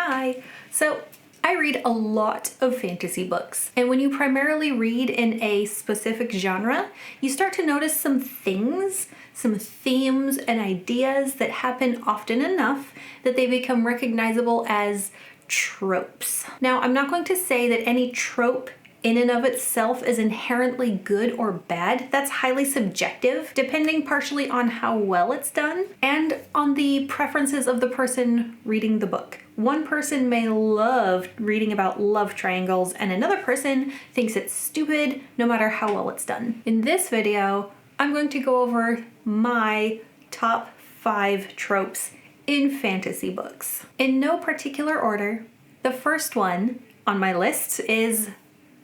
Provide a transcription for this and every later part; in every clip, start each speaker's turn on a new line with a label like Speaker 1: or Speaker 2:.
Speaker 1: Hi! So, I read a lot of fantasy books, and when you primarily read in a specific genre, you start to notice some things, some themes and ideas that happen often enough that they become recognizable as tropes. Now, I'm not going to say that any trope in and of itself is inherently good or bad. That's highly subjective, depending partially on how well it's done and on the preferences of the person reading the book. One person may love reading about love triangles and another person thinks it's stupid no matter how well it's done. In this video, I'm going to go over my top 5 tropes in fantasy books. In no particular order, the first one on my list is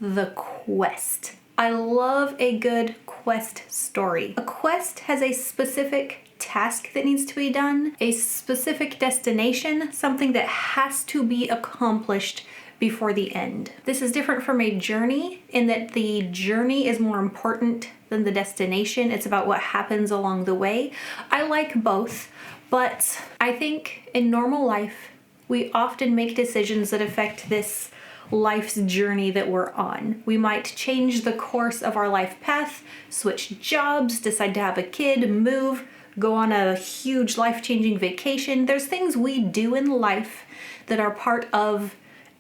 Speaker 1: the quest. I love a good quest story. A quest has a specific task that needs to be done, a specific destination, something that has to be accomplished before the end. This is different from a journey in that the journey is more important than the destination. It's about what happens along the way. I like both, but I think in normal life, we often make decisions that affect this life's journey that we're on. We might change the course of our life path, switch jobs, decide to have a kid, move, go on a huge life-changing vacation. There's things we do in life that are part of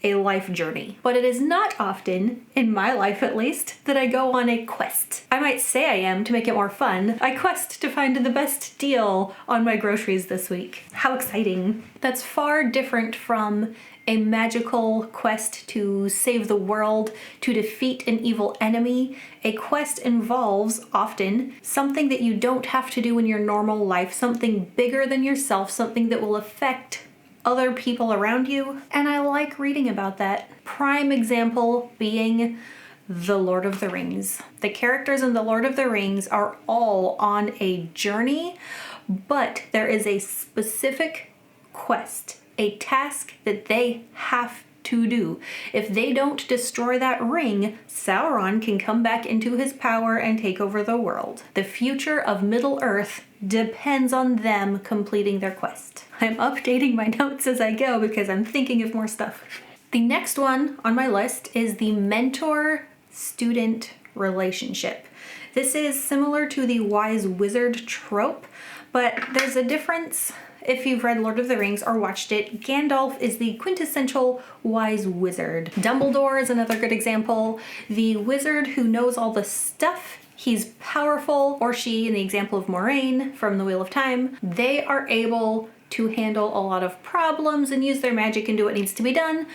Speaker 1: a life journey. But it is not often, in my life at least, that I go on a quest. I might say I am to make it more fun. I quest to find the best deal on my groceries this week. How exciting. That's far different from a magical quest to save the world, to defeat an evil enemy. A quest involves, often, something that you don't have to do in your normal life, something bigger than yourself, something that will affect other people around you, and I like reading about that. Prime example being The Lord of the Rings. The characters in The Lord of the Rings are all on a journey, but there is a specific quest, a task that they have to do. If they don't destroy that ring, Sauron can come back into his power and take over the world. The future of Middle-earth depends on them completing their quest. I'm updating my notes as I go because I'm thinking of more stuff. The next one on my list is the mentor-student relationship. This is similar to the wise wizard trope, but there's a difference. If you've read Lord of the Rings or watched it, Gandalf is the quintessential wise wizard. Dumbledore is another good example. The wizard who knows all the stuff. He's powerful, or she, in the example of Moraine from The Wheel of Time. They are able to handle a lot of problems and use their magic and do what needs to be done.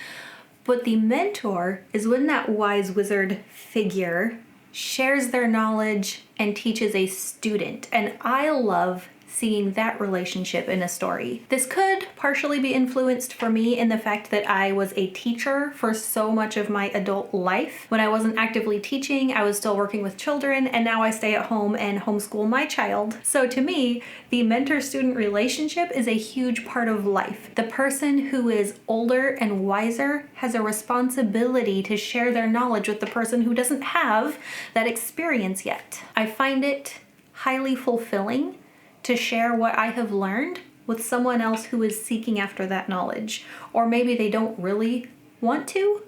Speaker 1: But the mentor is when that wise wizard figure shares their knowledge and teaches a student. And I love seeing that relationship in a story. This could partially be influenced for me in the fact that I was a teacher for so much of my adult life. When I wasn't actively teaching, I was still working with children, and now I stay at home and homeschool my child. So to me, the mentor-student relationship is a huge part of life. The person who is older and wiser has a responsibility to share their knowledge with the person who doesn't have that experience yet. I find it highly fulfilling to share what I have learned with someone else who is seeking after that knowledge. Or maybe they don't really want to,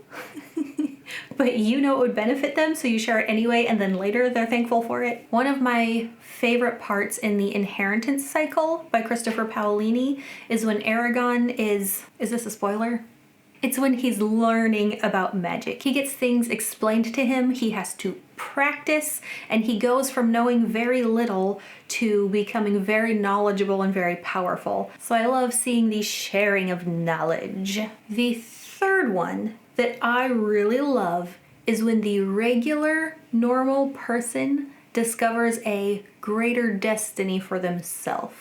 Speaker 1: but you know it would benefit them, so you share it anyway, and then later they're thankful for it. One of my favorite parts in The Inheritance Cycle by Christopher Paolini is when Aragorn is this a spoiler? It's when he's learning about magic. He gets things explained to him, he has to practice, and he goes from knowing very little to becoming very knowledgeable and very powerful. So I love seeing the sharing of knowledge. The third one that I really love is when the regular, normal person discovers a greater destiny for themselves.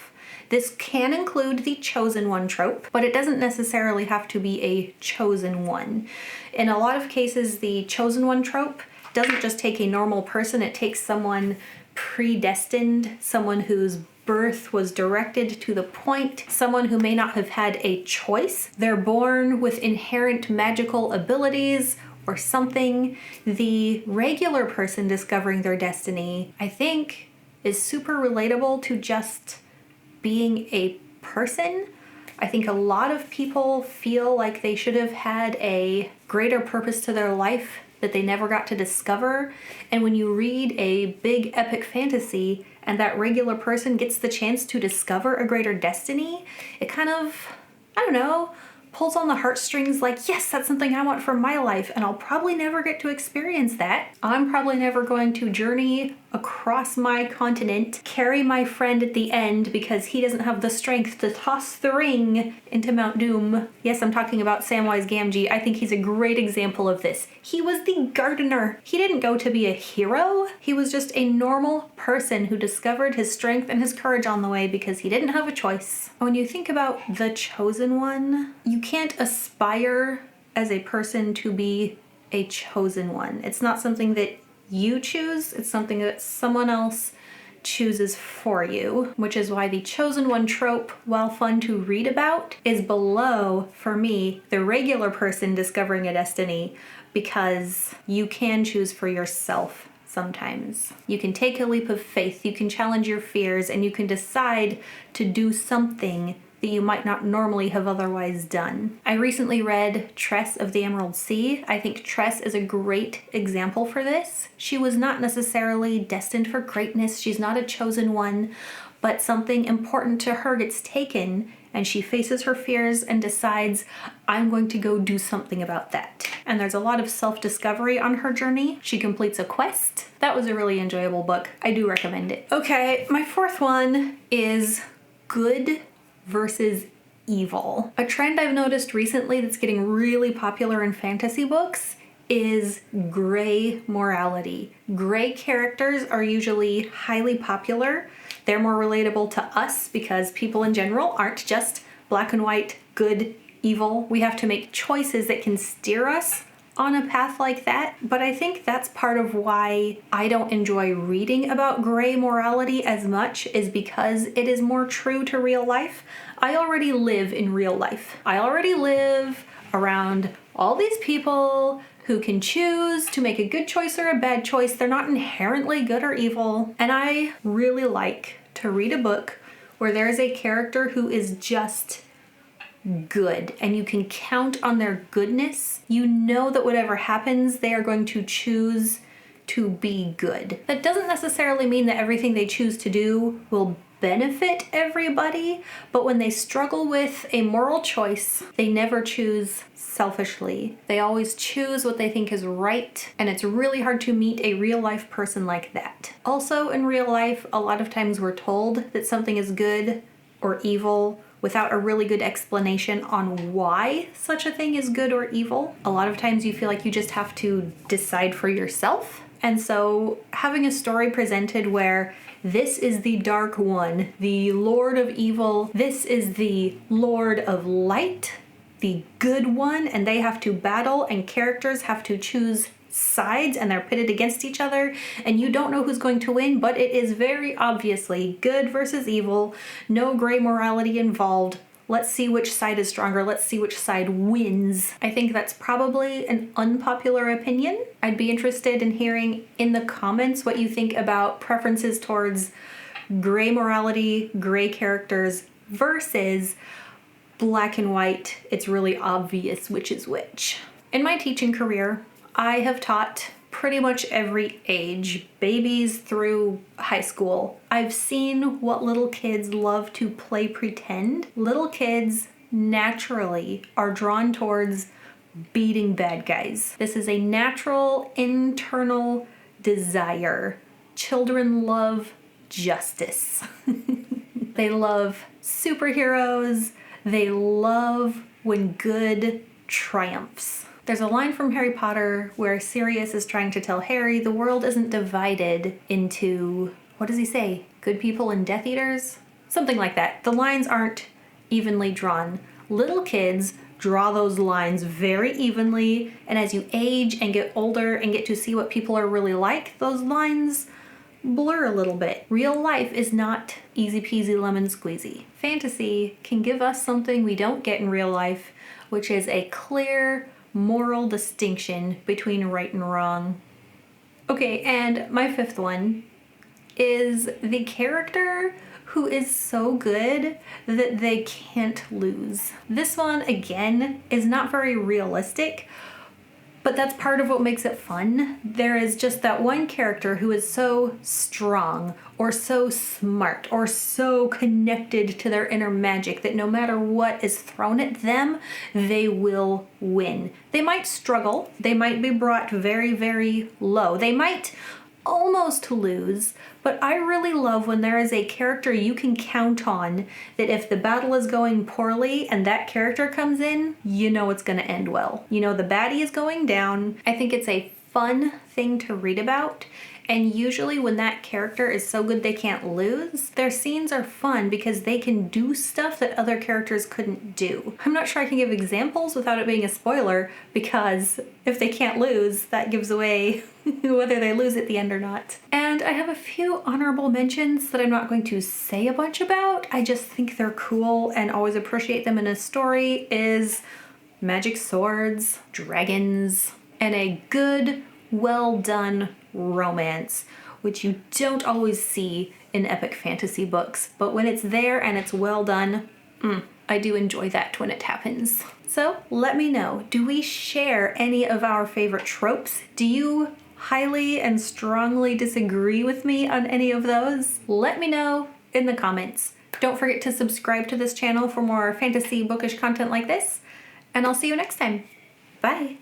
Speaker 1: This can include the chosen one trope, but it doesn't necessarily have to be a chosen one. In a lot of cases, the chosen one trope doesn't just take a normal person, it takes someone predestined, someone whose birth was directed to the point, someone who may not have had a choice. They're born with inherent magical abilities or something. The regular person discovering their destiny, I think, is super relatable to just being a person, I think a lot of people feel like they should have had a greater purpose to their life that they never got to discover. And when you read a big epic fantasy and that regular person gets the chance to discover a greater destiny, it kind of, I don't know, pulls on the heartstrings like, yes, that's something I want for my life, and I'll probably never get to experience that. I'm probably never going to journey across my continent, carry my friend at the end because he doesn't have the strength to toss the ring into Mount Doom. Yes, I'm talking about Samwise Gamgee. I think he's a great example of this. He was the gardener. He didn't go to be a hero. He was just a normal person who discovered his strength and his courage on the way because he didn't have a choice. When you think about the chosen one, you can't aspire as a person to be a chosen one. It's not something that you choose, it's something that someone else chooses for you, which is why the chosen one trope, while fun to read about, is below, for me, the regular person discovering a destiny, because you can choose for yourself sometimes. You can take a leap of faith, you can challenge your fears, and you can decide to do something that you might not normally have otherwise done. I recently read Tress of the Emerald Sea. I think Tress is a great example for this. She was not necessarily destined for greatness, she's not a chosen one, but something important to her gets taken and she faces her fears and decides, I'm going to go do something about that. And there's a lot of self-discovery on her journey. She completes a quest. That was a really enjoyable book. I do recommend it. Okay, my fourth one is good versus evil. A trend I've noticed recently that's getting really popular in fantasy books is gray morality. Gray characters are usually highly popular. They're more relatable to us because people in general aren't just black and white, good, evil. We have to make choices that can steer us on a path like that. But I think that's part of why I don't enjoy reading about gray morality as much, is because it is more true to real life. I already live in real life. I already live around all these people who can choose to make a good choice or a bad choice. They're not inherently good or evil. And I really like to read a book where there is a character who is just good and you can count on their goodness. You know that whatever happens, they are going to choose to be good. That doesn't necessarily mean that everything they choose to do will benefit everybody, but when they struggle with a moral choice, they never choose selfishly. They always choose what they think is right, and it's really hard to meet a real life person like that. Also, in real life, a lot of times we're told that something is good or evil without a really good explanation on why such a thing is good or evil. A lot of times you feel like you just have to decide for yourself. And so having a story presented where this is the Dark One, the Lord of Evil, this is the Lord of Light, the Good One, and they have to battle and characters have to choose sides and they're pitted against each other and you don't know who's going to win, but it is very obviously good versus evil, no gray morality involved. Let's see which side is stronger. Let's see which side wins. I think that's probably an unpopular opinion. I'd be interested in hearing in the comments what you think about preferences towards gray morality, gray characters versus black and white. It's really obvious which is which. In my teaching career, I have taught pretty much every age, babies through high school. I've seen what little kids love to play pretend. Little kids naturally are drawn towards beating bad guys. This is a natural internal desire. Children love justice. They love superheroes. They love when good triumphs. There's a line from Harry Potter where Sirius is trying to tell Harry the world isn't divided into, what does he say? Good people and Death Eaters? Something like that. The lines aren't evenly drawn. Little kids draw those lines very evenly, and as you age and get older and get to see what people are really like, those lines blur a little bit. Real life is not easy peasy lemon squeezy. Fantasy can give us something we don't get in real life, which is a clear moral distinction between right and wrong. Okay, and my fifth one is the character who is so good that they can't lose. This one, again, is not very realistic, but that's part of what makes it fun. There is just that one character who is so strong or so smart or so connected to their inner magic that no matter what is thrown at them, they will win. They might struggle. They might be brought very, very low. They might almost lose, but I really love when there is a character you can count on that if the battle is going poorly and that character comes in, you know it's going to end well. You know the baddie is going down. I think it's a fun thing to read about. And usually when that character is so good they can't lose, their scenes are fun because they can do stuff that other characters couldn't do. I'm not sure I can give examples without it being a spoiler, because if they can't lose, that gives away whether they lose at the end or not. And I have a few honorable mentions that I'm not going to say a bunch about. I just think they're cool and always appreciate them in a story is magic swords, dragons, and a good, well done romance, which you don't always see in epic fantasy books, but when it's there and it's well done, I do enjoy that when it happens. So let me know, do we share any of our favorite tropes? Do you highly and strongly disagree with me on any of those? Let me know in the comments. Don't forget to subscribe to this channel for more fantasy bookish content like this, and I'll see you next time. Bye!